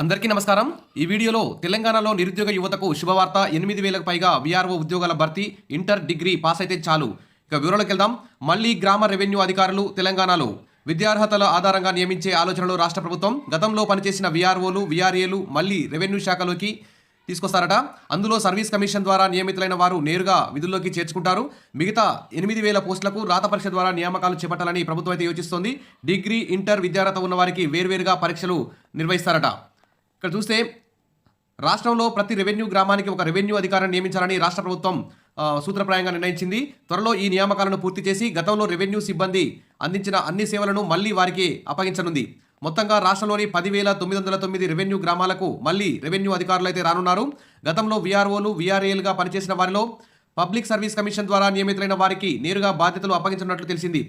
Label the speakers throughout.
Speaker 1: అందరికీ నమస్కారం. ఈ వీడియోలో తెలంగాణలో నిరుద్యోగ యువతకు శుభవార్త. 8,000కు పైగా వీఆర్ఓ ఉద్యోగాల భర్తీ. ఇంటర్, డిగ్రీ పాస్ అయితే చాలు. ఇక వివరాలకు వెళ్దాం. మళ్లీ గ్రామ రెవెన్యూ అధికారులు తెలంగాణలో విద్యార్హతల ఆధారంగా నియమించే ఆలోచనలో రాష్ట్ర ప్రభుత్వం. గతంలో పనిచేసిన వీఆర్ఓలు, వీఆర్ఏలు మళ్లీ రెవెన్యూ శాఖలోకి తీసుకొస్తారట. అందులో సర్వీస్ కమిషన్ ద్వారా నియమితులైన వారు నేరుగా విధుల్లోకి చేర్చుకుంటారు. మిగతా 8,000 పోస్టులకు రాత పరీక్ష ద్వారా నియామకాలు చేపట్టాలని ప్రభుత్వం అయితే యోచిస్తోంది. డిగ్రీ, ఇంటర్ విద్యార్హత ఉన్న వారికి వేర్వేరుగా పరీక్షలు నిర్వహిస్తారట. ఇక్కడ చూస్తే రాష్ట్రంలో ప్రతి రెవెన్యూ గ్రామానికి ఒక రెవెన్యూ అధికారిని నియమించాలని రాష్ట్ర ప్రభుత్వం సూత్రప్రాయంగా నిర్ణయించింది. త్వరలో ఈ నియామకాలను పూర్తి చేసి గతంలో రెవెన్యూ సిబ్బంది అందించిన అన్ని సేవలను మళ్లీ వారికి అప్పగించనుంది. మొత్తంగా రాష్ట్రంలోని 10,909 రెవెన్యూ గ్రామాలకు మళ్లీ రెవెన్యూ అధికారులు అయితే రానున్నారు. గతంలో వీఆర్ఓలు, వీఆర్ఏలుగా పనిచేసిన వారిలో పబ్లిక్ సర్వీస్ కమిషన్ ద్వారా నియమితులైన వారికి నేరుగా బాధ్యతలు అప్పగించనున్నట్లు తెలిసింది.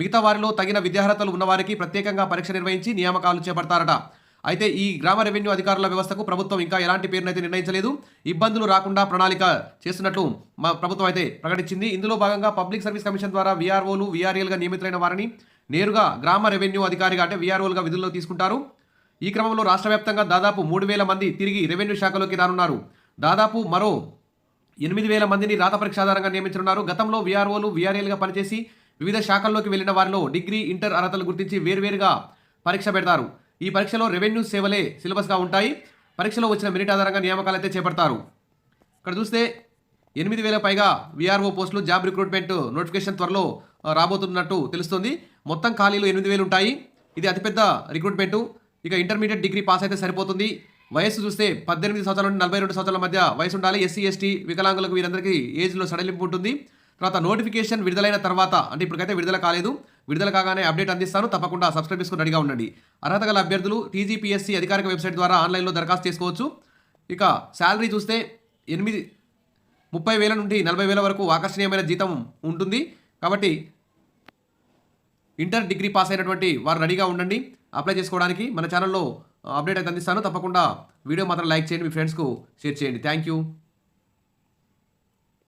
Speaker 1: మిగతా వారిలో తగిన విద్యార్హతలు ఉన్నవారికి ప్రత్యేకంగా పరీక్ష నిర్వహించి నియామకాలు చేపడతారట. అయితే ఈ గ్రామ రెవెన్యూ అధికారుల వ్యవస్థకు ప్రభుత్వం ఇంకా ఎలాంటి పేరునైతే నిర్ణయించలేదు. ఇబ్బందులు రాకుండా ప్రణాళిక చేస్తున్నట్లు ప్రభుత్వం అయితే ప్రకటించింది. ఇందులో భాగంగా పబ్లిక్ సర్వీస్ కమిషన్ ద్వారా వీఆర్ఓలు, వీఆర్ఏలుగా నియమితులైన వారిని నేరుగా గ్రామ రెవెన్యూ అధికారిగా అంటే వీఆర్ఓలుగా విధుల్లో తీసుకుంటారు. ఈ క్రమంలో రాష్ట్ర వ్యాప్తంగా దాదాపు 3,000 మంది తిరిగి రెవెన్యూ శాఖలోకి రానున్నారు. దాదాపు మరో 8,000 మందిని రాత పరీక్ష ఆధారంగా నియమించనున్నారు. గతంలో వీఆర్ఓలు, వీఆర్ఏలుగా పనిచేసి వివిధ శాఖల్లోకి వెళ్లిన వారిలో డిగ్రీ, ఇంటర్ అర్హతలు గుర్తించి వేర్వేరుగా పరీక్ష పెడతారు. ఈ పరీక్షలో రెవెన్యూ సేవలే సిలబస్గా ఉంటాయి. పరీక్షలో వచ్చిన మెరిట్ ఆధారంగా నియామకాలు అయితే చేపడతారు. ఇక్కడ చూస్తే 8,000 పైగా వీఆర్ఓ పోస్టులు జాబ్ రిక్రూట్మెంట్ నోటిఫికేషన్ త్వరలో రాబోతున్నట్టు తెలుస్తుంది. మొత్తం ఖాళీలు 8,000 ఉంటాయి. ఇది అతిపెద్ద రిక్రూట్మెంటు. ఇక ఇంటర్మీడియట్, డిగ్రీ పాస్ అయితే సరిపోతుంది. వయస్సు చూస్తే 18 సంవత్సరాల నుండి 42 సంవత్సరాల మధ్య వయసు ఉండాలి. ఎస్సీ, ఎస్టీ, వికలాంగులకు వీరందరికీ ఏజ్లో సడలింపు ఉంటుంది. తర్వాత నోటిఫికేషన్ విడుదలైన తర్వాత, అంటే ఇప్పటికైతే విడుదల కాలేదు, విడుదల కాగానే అప్డేట్ అందిస్తాను. తప్పకుండా సబ్స్క్రైబ్ చేసుకుని రెడీగా ఉండండి. అర్హత గల అభ్యర్థులు టీజీపీఎస్సీ అధికారిక వెబ్సైట్ ద్వారా ఆన్లైన్లో దరఖాస్తు చేసుకోవచ్చు. ఇక శాలరీ చూస్తే 30,000 నుండి 40,000 వరకు ఆకర్షణీయమైన జీతం ఉంటుంది. కాబట్టి ఇంటర్, డిగ్రీ పాస్ అయినటువంటి వారు రెడీగా ఉండండి అప్లై చేసుకోవడానికి. మన ఛానల్లో అప్డేట్ అయితే అందిస్తాను. తప్పకుండా వీడియో మాత్రం లైక్ చేయండి, మీ ఫ్రెండ్స్కు షేర్ చేయండి. Thank you.